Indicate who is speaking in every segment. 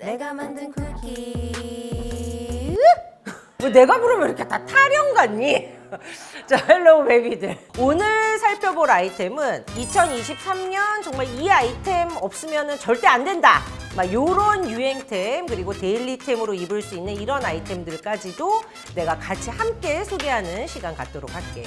Speaker 1: 내가 만든 쿠키.
Speaker 2: 왜 내가 부르면 이렇게 다 타령 같니? 자, 헬로우 베이비들. 오늘 살펴볼 아이템은 2023년 정말 이 아이템 없으면 절대 안 된다. 막 요런 유행템 그리고 데일리템으로 입을 수 있는 이런 아이템들까지도 내가 같이 함께 소개하는 시간 갖도록 할게.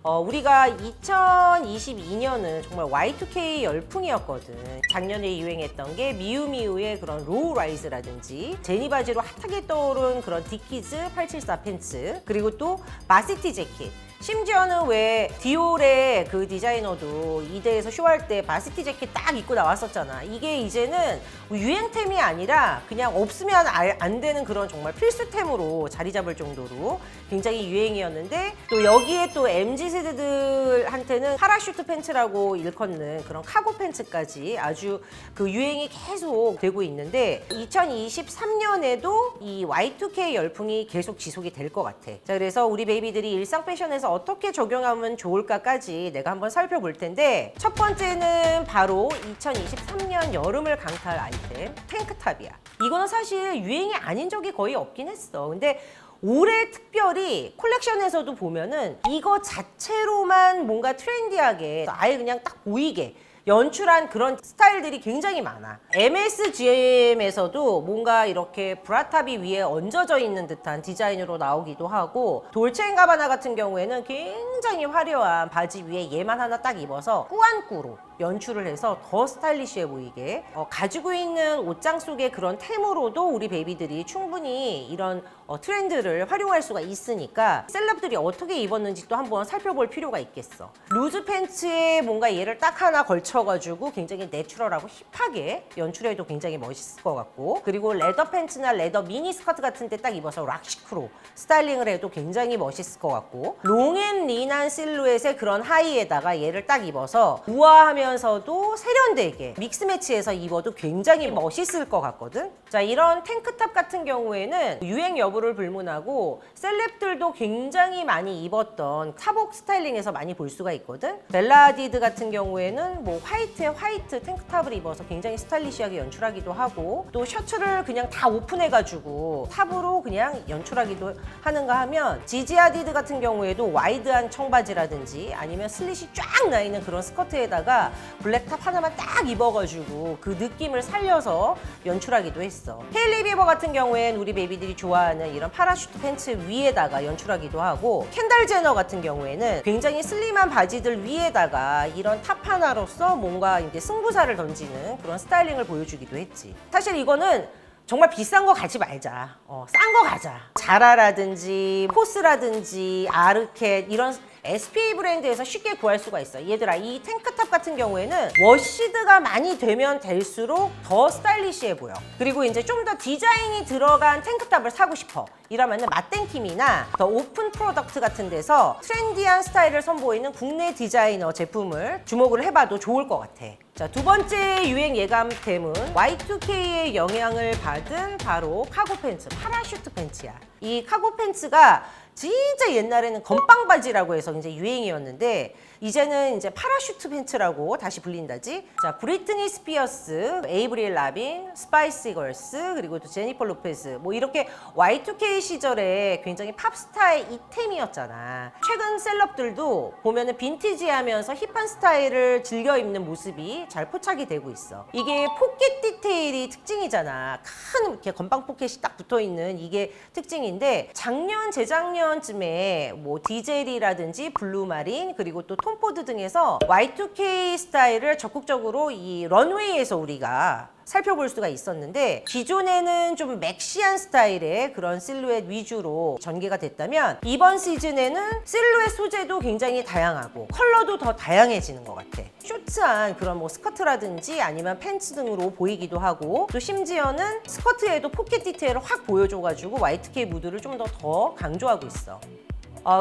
Speaker 2: 우리가 2022년은 정말 Y2K 열풍이었거든. 작년에 유행했던 게 미우미우의 그런 로우 라이즈라든지 제니바지로 핫하게 떠오른 그런 디키즈 874 팬츠, 그리고 또 바시티 재킷. 심지어는 왜 디올의 그 디자이너도 이대에서 쇼할 때 바시티 재킷 딱 입고 나왔었잖아. 이게 이제는 유행템이 아니라 그냥 없으면 안 되는 그런 정말 필수템으로 자리 잡을 정도로 굉장히 유행이었는데, 또 여기에 또 MZ세대들한테는 파라슈트 팬츠라고 일컫는 그런 카고 팬츠까지 아주 그 유행이 계속 되고 있는데, 2023년에도 이 Y2K 열풍이 계속 지속이 될 것 같아. 자, 그래서 우리 베이비들이 일상 패션에서 어떻게 적용하면 좋을까까지 내가 한번 살펴볼 텐데, 첫 번째는 바로 2023년 여름을 강타할 아이템 탱크탑이야. 이거는 사실 유행이 아닌 적이 거의 없긴 했어. 근데 올해 특별히 콜렉션에서도 보면은 이거 자체로만 뭔가 트렌디하게 아예 그냥 딱 보이게 연출한 그런 스타일들이 굉장히 많아. MSGM에서도 뭔가 이렇게 브라탑이 위에 얹어져 있는 듯한 디자인으로 나오기도 하고, 돌체앤가바나 같은 경우에는 굉장히 화려한 바지 위에 얘만 하나 딱 입어서 꾸안꾸로 연출을 해서 더 스타일리시해 보이게 가지고 있는 옷장 속의 그런 템으로도 우리 베이비들이 충분히 이런 트렌드를 활용할 수가 있으니까 셀럽들이 어떻게 입었는지 또 한번 살펴볼 필요가 있겠어. 루즈 팬츠에 뭔가 얘를 딱 하나 걸쳐가지고 굉장히 내추럴하고 힙하게 연출해도 굉장히 멋있을 것 같고, 그리고 레더 팬츠나 레더 미니 스커트 같은 데 딱 입어서 락시크로 스타일링을 해도 굉장히 멋있을 것 같고, 롱앤 린한 실루엣의 그런 하의에다가 얘를 딱 입어서 우아하면서도 세련되게 믹스 매치해서 입어도 굉장히 멋있을 것 같거든. 자, 이런 탱크탑 같은 경우에는 유행 여부를 불문하고 셀럽들도 굉장히 많이 입었던 사복 스타일링에서 많이 볼 수가 있거든. 벨라 하디드 같은 경우에는 뭐 화이트에 화이트 탱크탑을 입어서 굉장히 스타일리시하게 연출하기도 하고, 또 셔츠를 그냥 다 오픈해가지고 탑으로 그냥 연출하기도 하는가 하면, 지지 하디드 같은 경우에도 와이드한 청바지라든지 아니면 슬릿이 쫙 나 있는 그런 스커트에다가 블랙탑 하나만 딱 입어가지고 그 느낌을 살려서 연출하기도 했어. 헤일리 비버 같은 경우엔 우리 베이비들이 좋아하는 이런 파라슈트 팬츠 위에다가 연출하기도 하고, 켄달 제너 같은 경우에는 굉장히 슬림한 바지들 위에다가 이런 탑 하나로서 뭔가 이제 승부사를 던지는 그런 스타일링을 보여주기도 했지. 사실 이거는 정말 비싼 거 가지 말자. 싼 거 가자. 자라라든지 포스라든지 아르켓 이런 SPA 브랜드에서 쉽게 구할 수가 있어. 얘들아, 이 탱크탑 같은 경우에는 워시드가 많이 되면 될수록 더 스타일리시해 보여. 그리고 이제 좀 더 디자인이 들어간 탱크탑을 사고 싶어. 이러면은 맛땡킴이나 더 오픈 프로덕트 같은 데서 트렌디한 스타일을 선보이는 국내 디자이너 제품을 주목을 해봐도 좋을 것 같아. 자, 두 번째 유행 예감템은 Y2K의 영향을 받은 바로 카고 팬츠, 파라슈트 팬츠야. 이 카고 팬츠가 진짜 옛날에는 건빵 바지라고 해서 이제 유행이었는데, 이제는 이제 파라슈트 팬츠라고 다시 불린다지. 자, 브리트니 스피어스, 에이브리엘 라빈, 스파이시 걸스, 그리고 또 제니퍼 로페즈, 뭐 이렇게 Y2K 시절에 굉장히 팝스타의 이템이었잖아. 최근 셀럽들도 보면은 빈티지하면서 힙한 스타일을 즐겨 입는 모습이 잘 포착이 되고 있어. 이게 포켓 디테일이 특징이잖아. 큰 이렇게 건빵 포켓이 딱 붙어 있는 이게 특징인데, 작년, 재작년쯤에 뭐 디젤이라든지 블루마린 그리고 또 톰포드 등에서 Y2K 스타일을 적극적으로 이 런웨이에서 우리가 살펴볼 수가 있었는데, 기존에는 좀 맥시한 스타일의 그런 실루엣 위주로 전개가 됐다면, 이번 시즌에는 실루엣 소재도 굉장히 다양하고 컬러도 더 다양해지는 것 같아. 쇼츠한 그런 뭐 스커트라든지 아니면 팬츠 등으로 보이기도 하고, 또 심지어는 스커트에도 포켓 디테일을 확 보여줘가지고 Y2K 무드를 좀 더 강조하고 있어.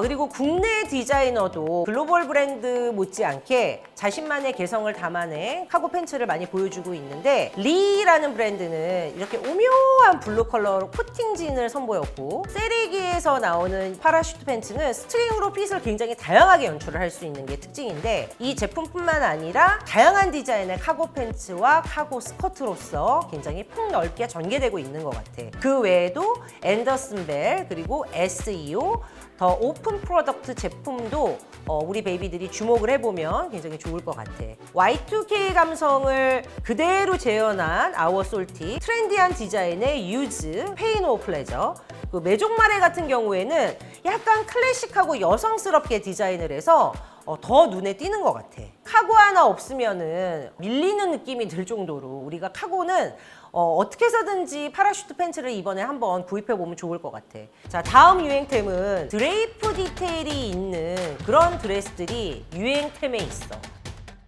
Speaker 2: 그리고 국내 디자이너도 글로벌 브랜드 못지않게 자신만의 개성을 담아낸 카고 팬츠를 많이 보여주고 있는데, 리라는 브랜드는 이렇게 오묘한 블루 컬러로 코팅 진을 선보였고, 세리기에서 나오는 파라슈트 팬츠는 스트링으로 핏을 굉장히 다양하게 연출을 할 수 있는 게 특징인데, 이 제품뿐만 아니라 다양한 디자인의 카고 팬츠와 카고 스커트로서 굉장히 폭넓게 전개되고 있는 것 같아. 그 외에도 앤더슨 벨, 그리고 SEO, 더 오픈 프로덕트 제품도 우리 베이비들이 주목을 해보면 굉장히 좋을 것 같아. Y2K 감성을 그대로 재현한 아워 솔티, 트렌디한 디자인의 유즈, 페이 노 플레저, 그 메종마레 같은 경우에는 약간 클래식하고 여성스럽게 디자인을 해서 더 눈에 띄는 것 같아. 카고 하나 없으면은 밀리는 느낌이 들 정도로 우리가 카고는 어떻게 해서든지 파라슈트 팬츠를 이번에 한번 구입해보면 좋을 것 같아. 자, 다음 유행템은 드레이프 디테일이 있는 그런 드레스들이 유행템에 있어.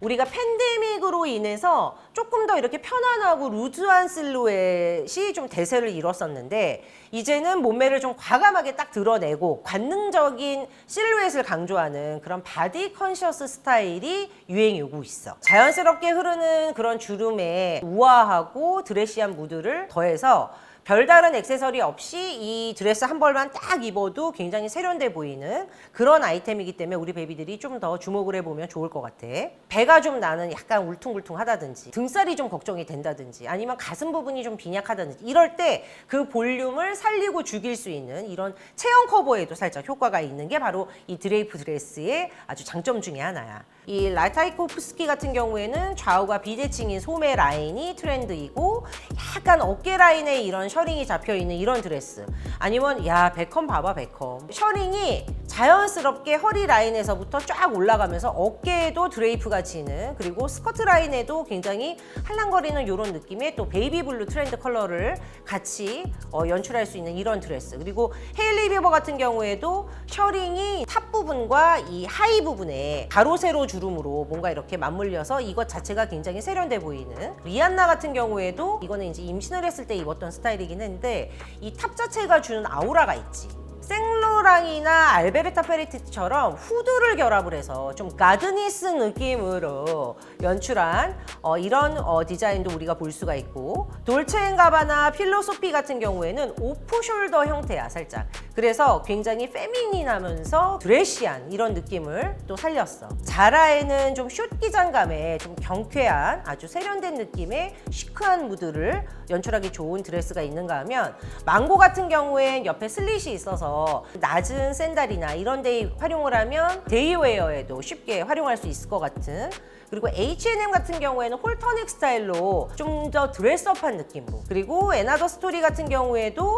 Speaker 2: 우리가 팬데믹으로 인해서 조금 더 이렇게 편안하고 루즈한 실루엣이 좀 대세를 이뤘었는데, 이제는 몸매를 좀 과감하게 딱 드러내고 관능적인 실루엣을 강조하는 그런 바디 컨셔스 스타일이 유행이 오고 있어. 자연스럽게 흐르는 그런 주름에 우아하고 드레시한 무드를 더해서 별다른 액세서리 없이 이 드레스 한 벌만 딱 입어도 굉장히 세련돼 보이는 그런 아이템이기 때문에 우리 베이비들이 좀 더 주목을 해보면 좋을 것 같아. 배가 좀 나는 약간 울퉁불퉁하다든지, 등살이 좀 걱정이 된다든지, 아니면 가슴 부분이 좀 빈약하다든지, 이럴 때 그 볼륨을 살리고 죽일 수 있는 이런 체형 커버에도 살짝 효과가 있는 게 바로 이 드레이프 드레스의 아주 장점 중에 하나야. 이 라타이코프스키 같은 경우에는 좌우가 비대칭인 소매 라인이 트렌드이고, 약간 어깨 라인에 이런 셔링이 잡혀있는 이런 드레스, 아니면 야 베컴 봐봐, 베컴 셔링이 자연스럽게 허리 라인에서부터 쫙 올라가면서 어깨에도 드레이프가 지는, 그리고 스커트 라인에도 굉장히 할랑거리는 이런 느낌의 또 베이비 블루 트렌드 컬러를 같이 연출할 수 있는 이런 드레스. 그리고 헤일리 비버 같은 경우에도 셔링이 탑 부분과 이 하이 부분에 가로 세로 주름으로 뭔가 이렇게 맞물려서 이것 자체가 굉장히 세련돼 보이는, 리안나 같은 경우에도 이거는 이제 임신을 했을 때 입었던 스타일이긴 했는데, 이 탑 자체가 주는 아우라가 있지. 생로랑이나 알베르타 페리티처럼 후드를 결합을 해서 좀 가드니스 느낌으로 연출한 이런 디자인도 우리가 볼 수가 있고, 돌체앤가바나 필로소피 같은 경우에는 오프숄더 형태야, 살짝. 그래서 굉장히 페미닌하면서 드레시한 이런 느낌을 또 살렸어. 자라에는 좀 숏 기장감에 좀 경쾌한 아주 세련된 느낌의 시크한 무드를 연출하기 좋은 드레스가 있는가 하면, 망고 같은 경우엔 옆에 슬릿이 있어서 낮은 샌들이나 이런 데 활용을 하면 데이웨어에도 쉽게 활용할 수 있을 것 같은, 그리고 H&M 같은 경우에는 홀터넥 스타일로 좀 더 드레스업한 느낌으로, 그리고 에나더 스토리 같은 경우에도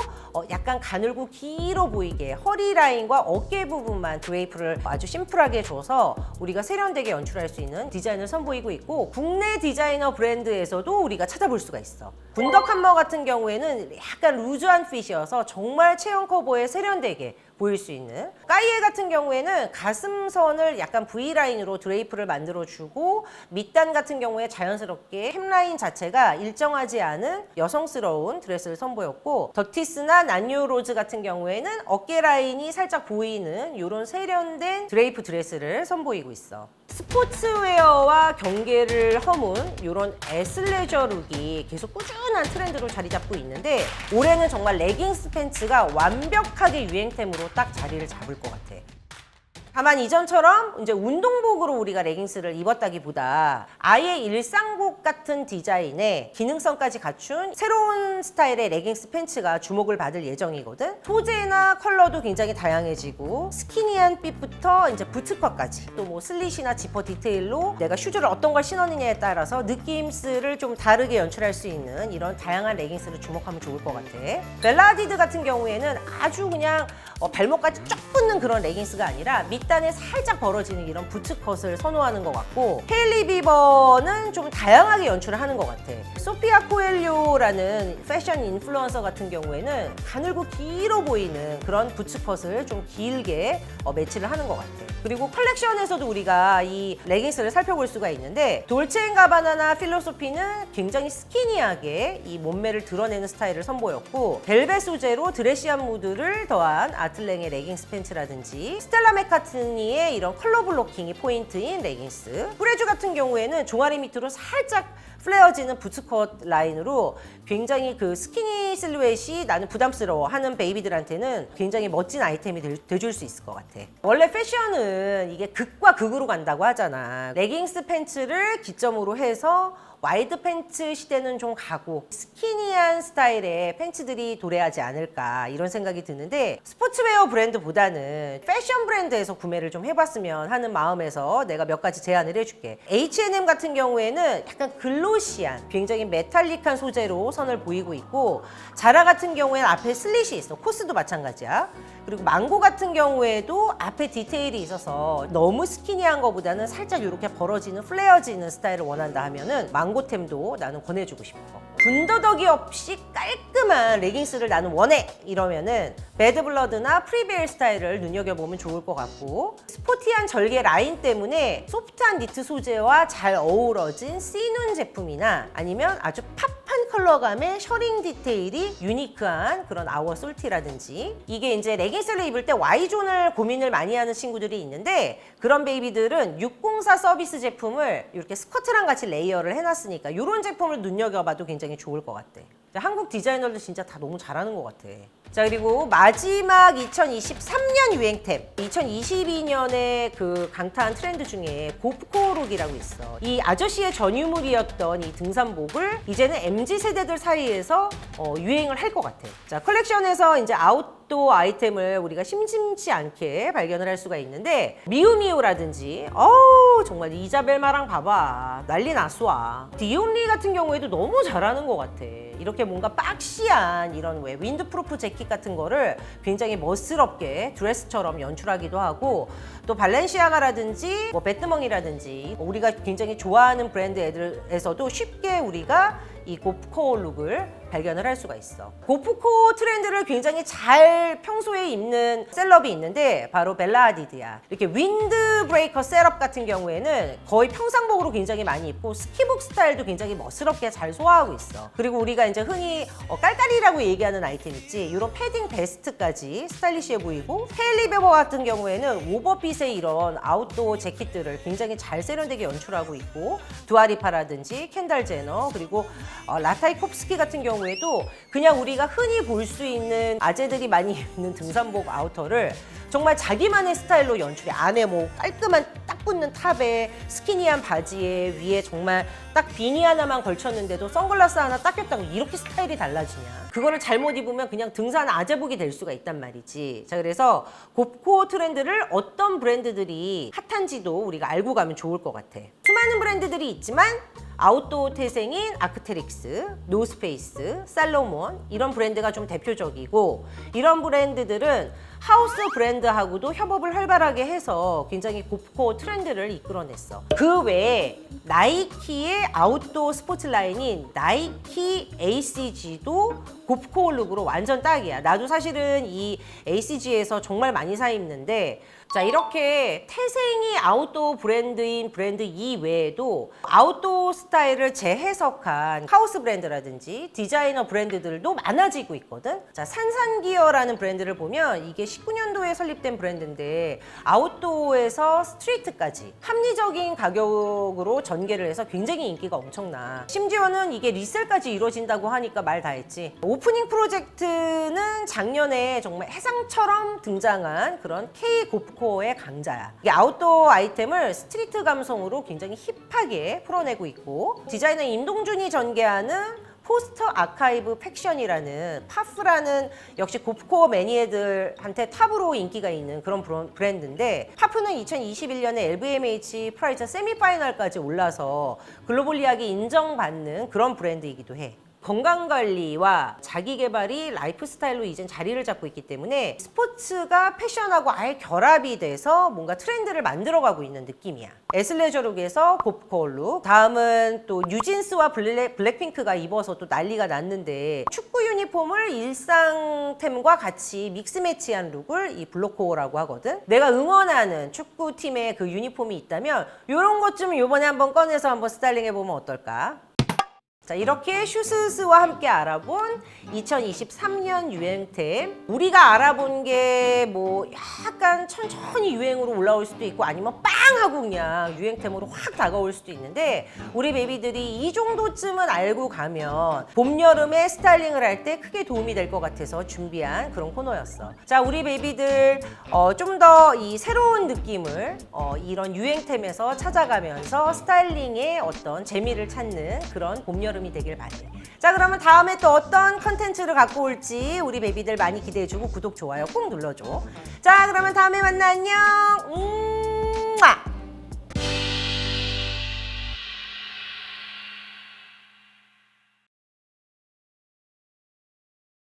Speaker 2: 약간 가늘고 길어 보이게 허리 라인과 어깨 부분만 드레이프를 아주 심플하게 줘서 우리가 세련되게 연출할 수 있는 디자인을 선보이고 있고, 국내 디자이너 브랜드에서도 우리가 찾아볼 수가 있어. 분더함머 같은 경우에는 약간 루즈한 핏이어서 정말 체형 커버에 세련되게 보일 수 있는, 까이에 같은 경우에는 가슴선을 약간 V라인으로 드레이프를 만들어주고, 밑단 같은 경우에 자연스럽게 햄라인 자체가 일정하지 않은 여성스러운 드레스를 선보였고, 더티스나 난요로즈 같은 경우에는 어깨 라인이 살짝 보이는 이런 세련된 드레이프 드레스를 선보이고 있어. 스포츠웨어와 경계를 허문 이런 애슬레저 룩이 계속 꾸준한 트렌드로 자리 잡고 있는데, 올해는 정말 레깅스 팬츠가 완벽하게 유행템으로 딱 자리를 잡을 것 같아. 다만 이전처럼 이제 운동복으로 우리가 레깅스를 입었다기보다 아예 일상복 같은 디자인에 기능성까지 갖춘 새로운 스타일의 레깅스 팬츠가 주목을 받을 예정이거든. 소재나 컬러도 굉장히 다양해지고, 스키니한 핏부터 이제 부츠컷까지, 또 뭐 슬릿이나 지퍼 디테일로 내가 슈즈를 어떤 걸 신었느냐에 따라서 느낌스를 좀 다르게 연출할 수 있는 이런 다양한 레깅스를 주목하면 좋을 것 같아. 벨라디드 같은 경우에는 아주 그냥 발목까지 쫙 붙는 그런 레깅스가 아니라 밑단에 살짝 벌어지는 이런 부츠컷을 선호하는 것 같고, 헤일리 비버는 좀 다양하게 연출을 하는 것 같아. 소피아 코엘료라는 패션 인플루언서 같은 경우에는 가늘고 길어 보이는 그런 부츠컷을 좀 길게 매치를 하는 것 같아. 그리고 컬렉션에서도 우리가 이 레깅스를 살펴볼 수가 있는데, 돌체앤가바나나 필로소피는 굉장히 스키니하게 이 몸매를 드러내는 스타일을 선보였고, 벨벳 소재로 드레시한 무드를 더한 아틀랭의 레깅스 팬츠를 팬츠라든지 스텔라 맥카트니의 이런 컬러 블로킹이 포인트인 레깅스, 프레쥬 같은 경우에는 종아리 밑으로 살짝 플레어지는 부츠컷 라인으로 굉장히 그 스키니 실루엣이 나는 부담스러워 하는 베이비들한테는 굉장히 멋진 아이템이 돼줄 수 있을 것 같아. 원래 패션은 이게 극과 극으로 간다고 하잖아. 레깅스 팬츠를 기점으로 해서 와이드 팬츠 시대는 좀 가고 스키니한 스타일의 팬츠들이 도래하지 않을까 이런 생각이 드는데, 스포츠웨어 브랜드보다는 패션 브랜드에서 구매를 좀 해봤으면 하는 마음에서 내가 몇 가지 제안을 해줄게. H&M 같은 경우에는 약간 글로시한 굉장히 메탈릭한 소재로 선을 보이고 있고, 자라 같은 경우에는 앞에 슬릿이 있어. 코스도 마찬가지야. 그리고 망고 같은 경우에도 앞에 디테일이 있어서 너무 스키니한 거보다는 살짝 이렇게 벌어지는 플레어지는 스타일을 원한다 하면은 망고템도 나는 권해주고 싶어. 군더더기 없이 깔끔한 레깅스를 나는 원해 이러면은 배드블러드나 프리베일 스타일을 눈여겨보면 좋을 것 같고, 스포티한 절개 라인 때문에 소프트한 니트 소재와 잘 어우러진 시눈 제품이나 아니면 아주 팝한 컬러감의 셔링 디테일이 유니크한 그런 아워 솔티라든지, 이게 이제 레깅스를 입을 때 Y존을 고민을 많이 하는 친구들이 있는데, 그런 베이비들은 604 서비스 제품을 이렇게 스커트랑 같이 레이어를 해놨으니까 이런 제품을 눈여겨봐도 굉장히 좋을 것 같아. 한국 디자이너들 진짜 다 너무 잘하는 것 같아. 자, 그리고 마지막 2023년 유행템, 2022년에 그 강타한 트렌드 중에 고프코룩이라고 있어. 이 아저씨의 전유물이었던 이 등산복을 이제는 MZ 세대들 사이에서 유행을 할 것 같아. 자, 컬렉션에서 이제 아웃도어 아이템을 우리가 심심치 않게 발견을 할 수가 있는데, 미우미우라든지 정말 이자벨마랑 봐봐, 난리 났어. 디온리 같은 경우에도 너무 잘하는 것 같아. 이렇게 뭔가 박시한 이런 왜 윈드프루프 재킷 같은 거를 굉장히 멋스럽게 드레스처럼 연출하기도 하고, 또 발렌시아가라든지 뭐 배트멍이라든지 우리가 굉장히 좋아하는 브랜드 애들에서도 쉽게 우리가 이 고프코 룩을 발견을 할 수가 있어. 고프코 트렌드를 굉장히 잘 평소에 입는 셀럽이 있는데 바로 벨라 하디드야. 이렇게 윈드 브레이커 셋업 같은 경우에는 거의 평상복으로 굉장히 많이 입고 스키복 스타일도 굉장히 멋스럽게 잘 소화하고 있어. 그리고 우리가 이제 흔히 깔깔이라고 얘기하는 아이템 있지, 이런 패딩 베스트까지 스타일리시해 보이고, 헤일리 베버 같은 경우에는 오버핏의 이런 아웃도어 재킷들을 굉장히 잘 세련되게 연출하고 있고, 두아리파라든지 켄달 제너, 그리고 라타이콥스키 같은 경우에도 그냥 우리가 흔히 볼 수 있는 아재들이 많이 입는 등산복 아우터를 정말 자기만의 스타일로 연출해. 안에 뭐 깔끔한 딱 붙는 탑에 스키니한 바지에 위에 정말 딱 비니 하나만 걸쳤는데도 선글라스 하나 딱 꼈다고 이렇게 스타일이 달라지냐. 그거를 잘못 입으면 그냥 등산 아재복이 될 수가 있단 말이지. 자, 그래서 고프코 트렌드를 어떤 브랜드들이 핫한지도 우리가 알고 가면 좋을 것 같아. 수많은 브랜드들이 있지만 아웃도어 태생인 아크테릭스, 노스페이스, 살로몬 이런 브랜드가 좀 대표적이고, 이런 브랜드들은 하우스 브랜드하고도 협업을 활발하게 해서 굉장히 고프코 트렌드를 이끌어냈어. 그 외에 나이키의 아웃도어 스포츠 라인인 나이키 ACG도 고프코 룩으로 완전 딱이야. 나도 사실은 이 ACG에서 정말 많이 사 입는데, 자, 이렇게 태생이 아웃도어 브랜드인 브랜드 이외에도 아웃도어 스타일을 재해석한 하우스 브랜드라든지 디자이너 브랜드들도 많아지고 있거든. 자, 산산기어라는 브랜드를 보면 이게 19년도에 설립된 브랜드인데 아웃도어에서 스트리트까지 합리적인 가격으로 전개를 해서 굉장히 인기가 엄청나. 심지어는 이게 리셀까지 이루어진다고 하니까 말 다 했지. 오프닝 프로젝트는 작년에 정말 해상처럼 등장한 그런 K 고프코의 강자야. 이게 아웃도어 아이템을 스트리트 감성으로 굉장히 힙하게 풀어내고 있고, 디자이너 임동준이 전개하는 포스터 아카이브 팩션이라는 파프라는 역시 고프코어 매니아들한테 탑으로 인기가 있는 그런 브랜드인데, 파프는 2021년에 LVMH 프라이즈 세미파이널까지 올라서 글로벌리하게 인정받는 그런 브랜드이기도 해. 건강관리와 자기개발이 라이프 스타일로 이젠 자리를 잡고 있기 때문에 스포츠가 패션하고 아예 결합이 돼서 뭔가 트렌드를 만들어가고 있는 느낌이야. 에슬레저룩에서 고프코 룩, 다음은 또 뉴진스와 블랙핑크가 입어서 또 난리가 났는데, 축구 유니폼을 일상템과 같이 믹스 매치한 룩을 이 블록코어라고 하거든. 내가 응원하는 축구팀의 그 유니폼이 있다면 이런 것 좀 이번에 한번 꺼내서 한번 스타일링 해보면 어떨까? 자, 이렇게 슈스스와 함께 알아본 2023년 유행템. 우리가 알아본 게 뭐 약간 천천히 유행으로 올라올 수도 있고 아니면 빵 하고 그냥 유행템으로 확 다가올 수도 있는데 우리 베이비들이 이 정도쯤은 알고 가면 봄, 여름에 스타일링을 할 때 크게 도움이 될 것 같아서 준비한 그런 코너였어. 자, 우리 베이비들 좀 더 이 새로운 느낌을 이런 유행템에서 찾아가면서 스타일링의 어떤 재미를 찾는 그런 봄, 여름이 되길 바래. 자, 그러면 다음에 또 어떤 컨텐츠를 갖고 올지 우리 베이비들 많이 기대해주고 구독, 좋아요 꼭 눌러줘. 자, 그러면 다음에 만나. 안녕.